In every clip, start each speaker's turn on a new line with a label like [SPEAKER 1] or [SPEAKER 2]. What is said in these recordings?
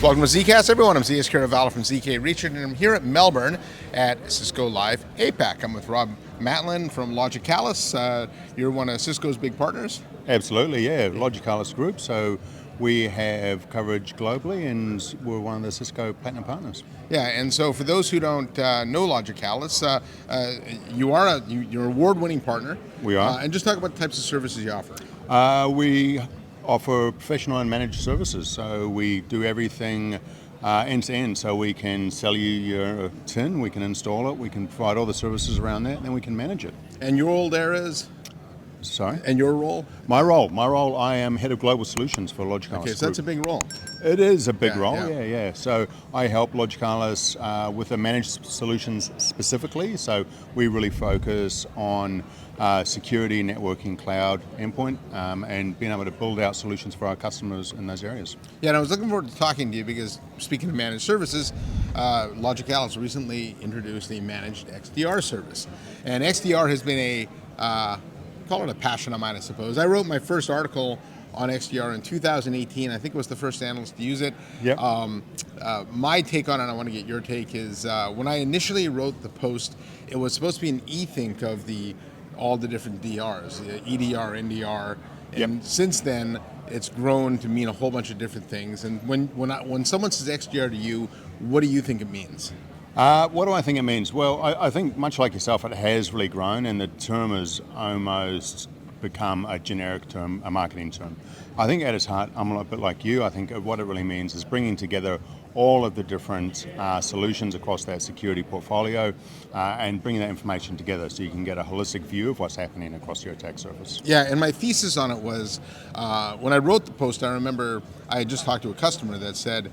[SPEAKER 1] Welcome to ZKast, everyone. I'm ZS Caravallo from ZK Research, and I'm here at Melbourne at Cisco Live APAC. I'm with Rob Mattlin from Logicalis. You're one of Cisco's big partners?
[SPEAKER 2] Absolutely, yeah. Logicalis Group. So we have coverage globally, and we're one of the Cisco Platinum partners.
[SPEAKER 1] Yeah, and so for those who don't know Logicalis, you're an award-winning partner.
[SPEAKER 2] We are.
[SPEAKER 1] And just talk about the types of services you offer.
[SPEAKER 2] We offer professional and managed services. So we do everything end to end. So we can sell you your tin, we can install it, we can provide all the services around that, and then we can manage it.
[SPEAKER 1] And your role there is?
[SPEAKER 2] Sorry?
[SPEAKER 1] And your role?
[SPEAKER 2] My role, I am head of global solutions for Logicalis.
[SPEAKER 1] Okay, so that's a big role.
[SPEAKER 2] It is a big role, yeah. So I help Logicalis with the managed solutions specifically. So we really focus on security, networking, cloud, endpoint, and being able to build out solutions for our customers in those areas.
[SPEAKER 1] Yeah, and I was looking forward to talking to you because, speaking of managed services, Logicalis recently introduced a managed XDR service. And XDR has been call it a passion of mine, I suppose. I wrote my first article on XDR in 2018. I think it was the first analyst to use it.
[SPEAKER 2] Yep.
[SPEAKER 1] My take on it, I want to get your take, is when I initially wrote the post, it was supposed to be an e-think of all the different DRs, EDR, NDR, and since then, it's grown to mean a whole bunch of different things. And when someone says XDR to you, what do you think it means?
[SPEAKER 2] What do I think it means? Well, I think much like yourself, it has really grown, and the term has almost become a generic term, a marketing term. I think at its heart, I'm a bit like you. I think what it really means is bringing together all of the different solutions across that security portfolio and bringing that information together so you can get a holistic view of what's happening across your attack surface.
[SPEAKER 1] Yeah, and my thesis on it was, when I wrote the post, I remember I had just talked to a customer that said,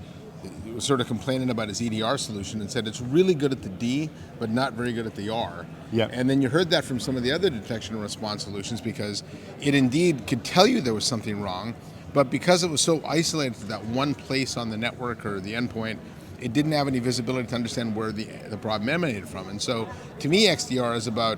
[SPEAKER 1] he was sort of complaining about his EDR solution and said it's really good at the D, but not very good at the R.
[SPEAKER 2] Yep.
[SPEAKER 1] And then you heard that from some of the other detection and response solutions because it indeed could tell you there was something wrong, but because it was so isolated to that one place on the network or the endpoint, it didn't have any visibility to understand where the problem emanated from. And so to me, XDR is about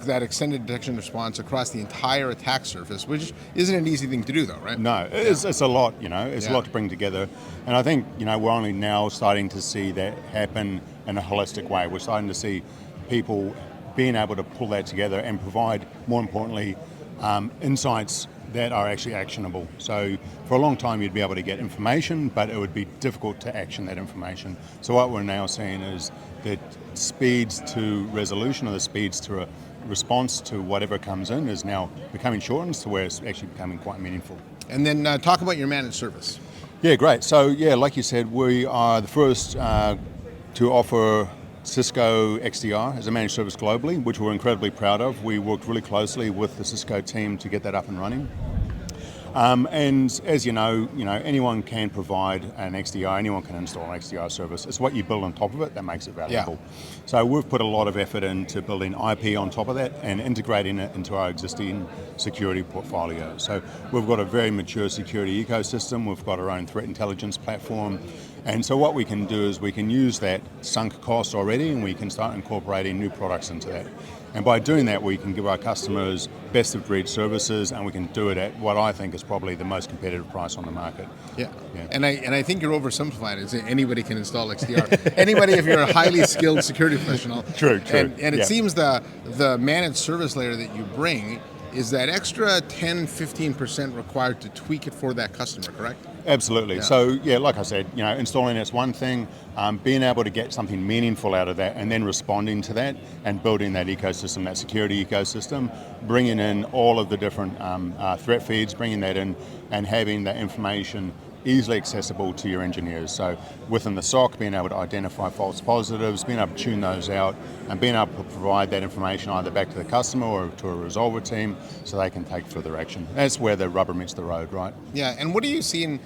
[SPEAKER 1] that extended detection response across the entire attack surface, which isn't an easy thing to do though, right?
[SPEAKER 2] No, it's a lot, it's a lot to bring together. And I think, we're only now starting to see that happen in a holistic way. We're starting to see people being able to pull that together and provide, more importantly, insights that are actually actionable. So for a long time you'd be able to get information, but it would be difficult to action that information. So what we're now seeing is that speeds to resolution or the speeds to a response to whatever comes in is now becoming shortened to where it's actually becoming quite meaningful.
[SPEAKER 1] And then talk about your managed service.
[SPEAKER 2] Yeah, great. So like you said, we are the first to offer Cisco XDR as a managed service globally, which we're incredibly proud of. We worked really closely with the Cisco team to get that up and running. And as you know, anyone can provide an XDR, anyone can install an XDR service. It's what you build on top of it that makes it valuable. Yeah. So we've put a lot of effort into building IP on top of that and integrating it into our existing security portfolio. So we've got a very mature security ecosystem. We've got our own threat intelligence platform. And so what we can do is we can use that sunk cost already and we can start incorporating new products into that. And by doing that, we can give our customers best of breed services, and we can do it at what I think is probably the most competitive price on the market.
[SPEAKER 1] Yeah. And I think you're oversimplifying it. Anybody can install XDR. Anybody, if you're a highly skilled security professional.
[SPEAKER 2] True.
[SPEAKER 1] And it seems the managed service layer that you bring is that extra 10-15% required to tweak it for that customer, correct?
[SPEAKER 2] Absolutely. Yeah. So like I said, installing it's one thing, being able to get something meaningful out of that and then responding to that and building that ecosystem, that security ecosystem, bringing in all of the different threat feeds, bringing that in and having that information easily accessible to your engineers. So within the SOC, being able to identify false positives, being able to tune those out, and being able to provide that information either back to the customer or to a resolver team so they can take further action. That's where the rubber meets the road, right?
[SPEAKER 1] Yeah, and what are you seeing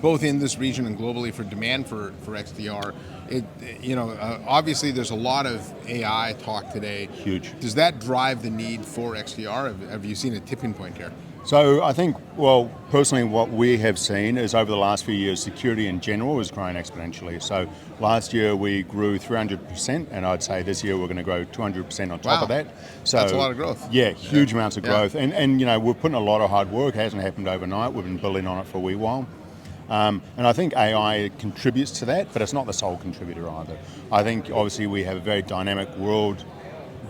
[SPEAKER 1] both in this region and globally for demand for XDR? Obviously there's a lot of AI talk today.
[SPEAKER 2] Huge.
[SPEAKER 1] Does that drive the need for XDR? Have you seen a tipping point here?
[SPEAKER 2] So I think, personally what we have seen is over the last few years, security in general has grown exponentially. So last year we grew 300%, and I'd say this year we're going to grow 200% on top of that. So
[SPEAKER 1] that's a lot of growth.
[SPEAKER 2] Yeah, huge amounts of growth. And we're putting a lot of hard work. It hasn't happened overnight. We've been building on it for a wee while. And I think AI contributes to that, but it's not the sole contributor either. I think obviously we have a very dynamic world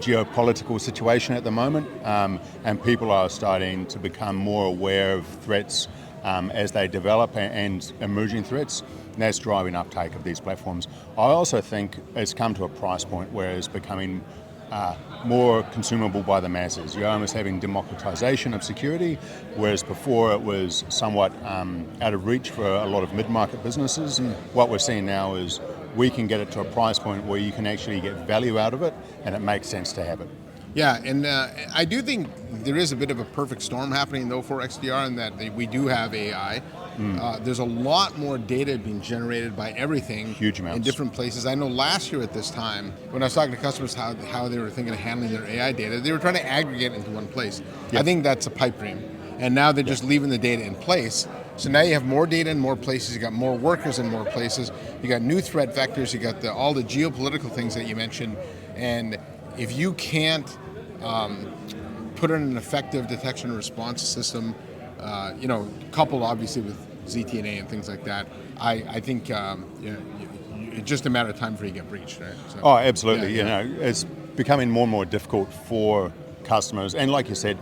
[SPEAKER 2] geopolitical situation at the moment, and people are starting to become more aware of threats as they develop and emerging threats, and that's driving uptake of these platforms. I also think it's come to a price point where it's becoming more consumable by the masses. You're almost having democratization of security, whereas before it was somewhat out of reach for a lot of mid-market businesses. What we're seeing now is we can get it to a price point where you can actually get value out of it, and it makes sense to have it.
[SPEAKER 1] Yeah, and I do think there is a bit of a perfect storm happening, though, for XDR, in that we do have AI. There's a lot more data being generated by everything.
[SPEAKER 2] Huge amounts.
[SPEAKER 1] In different places. I know last year at this time, when I was talking to customers how they were thinking of handling their AI data, they were trying to aggregate into one place.
[SPEAKER 2] Yep.
[SPEAKER 1] I think that's a pipe dream. And now they're just leaving the data in place. So now you have more data in more places, you got more workers in more places, you got new threat vectors, you got all the geopolitical things that you mentioned, and if you can't put in an effective detection and response system, coupled obviously with ZTNA and things like that, I think it's just a matter of time before you get breached, right? So,
[SPEAKER 2] oh, absolutely. It's becoming more and more difficult for customers, and like you said,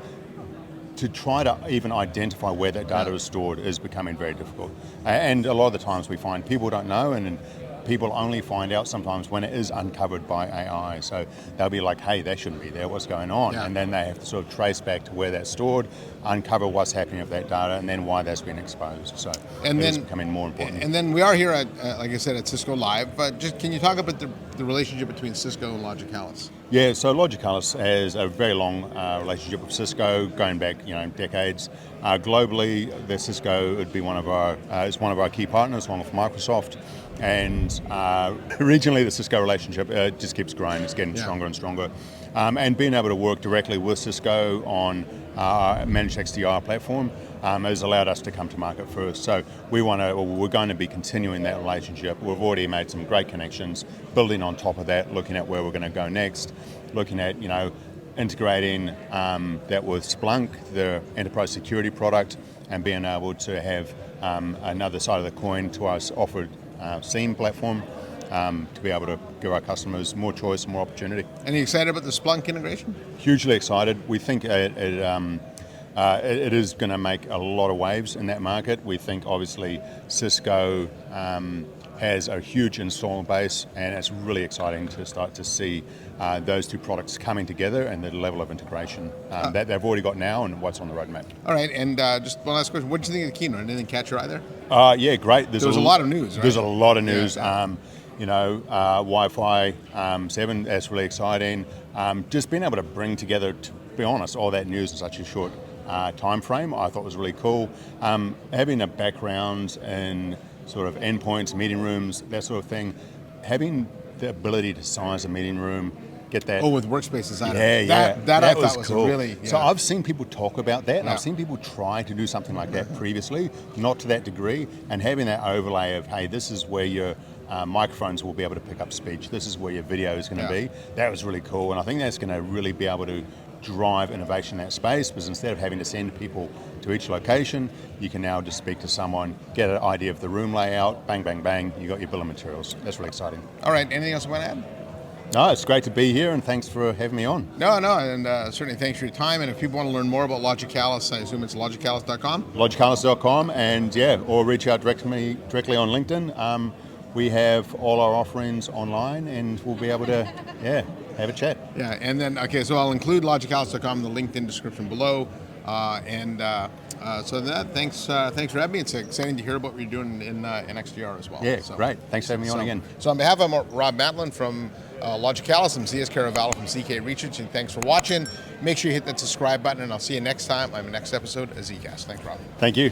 [SPEAKER 2] to try to even identify where that data is stored is becoming very difficult. And a lot of the times we find people don't know, and people only find out sometimes when it is uncovered by AI. So they'll be like, hey, that shouldn't be there, what's going on?
[SPEAKER 1] Yeah.
[SPEAKER 2] And then they have to sort of trace back to where that's stored, uncover what's happening with that data, and then why that's been exposed. So it's becoming more important.
[SPEAKER 1] And then we are here at, like I said, at Cisco Live, but just can you talk about the relationship between Cisco and Logicalis?
[SPEAKER 2] Yeah, so Logicalis has a very long relationship with Cisco, going back decades. Globally, the Cisco would be one of our key partners, along with Microsoft. And regionally, the Cisco relationship just keeps growing. It's getting stronger and stronger. And being able to work directly with Cisco on our managed XDR platform has allowed us to come to market first. So we're going to be continuing that relationship. We've already made some great connections, building on top of that, looking at where we're going to go next, looking at integrating that with Splunk, the enterprise security product, and being able to have another side of the coin to us offered SIEM platform to be able to give our customers more choice and more opportunity.
[SPEAKER 1] And are you excited about the Splunk integration?
[SPEAKER 2] Hugely excited. We think it is going to make a lot of waves in that market. We think obviously Cisco has a huge install base, and it's really exciting to start to see those two products coming together and the level of integration that they've already got now and what's on the roadmap.
[SPEAKER 1] All right, and just one last question. What did you think of the keynote? Anything catch your eye there?
[SPEAKER 2] Yeah, great.
[SPEAKER 1] There was a lot of news, right?
[SPEAKER 2] There's a lot of news.
[SPEAKER 1] Yeah.
[SPEAKER 2] Wi-Fi 7, that's really exciting. Just being able to bring together, to be honest, all that news in such a short time frame, I thought was really cool. Having a background in sort of endpoints, meeting rooms, that sort of thing, having the ability to size a meeting room, get that.
[SPEAKER 1] Oh, with workspace designer.
[SPEAKER 2] That
[SPEAKER 1] I thought was
[SPEAKER 2] cool.
[SPEAKER 1] really. Yeah.
[SPEAKER 2] So I've seen people talk about that, and
[SPEAKER 1] Yeah.
[SPEAKER 2] I've seen people try to do something like that previously, not to that degree, and having that overlay of, hey, this is where your microphones will be able to pick up speech, this is where your video is going to be. That was really cool, and I think that's going to really be able to drive innovation in that space, because instead of having to send people to each location, you can now just speak to someone, get an idea of the room layout, bang, bang, bang, you got your bill of materials. That's really exciting.
[SPEAKER 1] All right, anything else you want to add?
[SPEAKER 2] No, it's great to be here, and thanks for having me on.
[SPEAKER 1] No, and certainly thanks for your time. And if people want to learn more about Logicalis, I assume it's logicalis.com?
[SPEAKER 2] Logicalis.com, and or reach out directly on LinkedIn. We have all our offerings online, and we'll be able to, have a chat.
[SPEAKER 1] Yeah, and then, so I'll include logicalis.com in the LinkedIn description below. So thanks for having me. It's exciting to hear about what you're doing in XDR as well.
[SPEAKER 2] Yeah, great. Thanks for having me on again.
[SPEAKER 1] So on behalf of Rob Mattlin from Logicalis, I'm ZS Caravallo from ZK Research, and thanks for watching. Make sure you hit that subscribe button, and I'll see you next time on the next episode of ZKast. Thanks, Rob.
[SPEAKER 2] Thank you.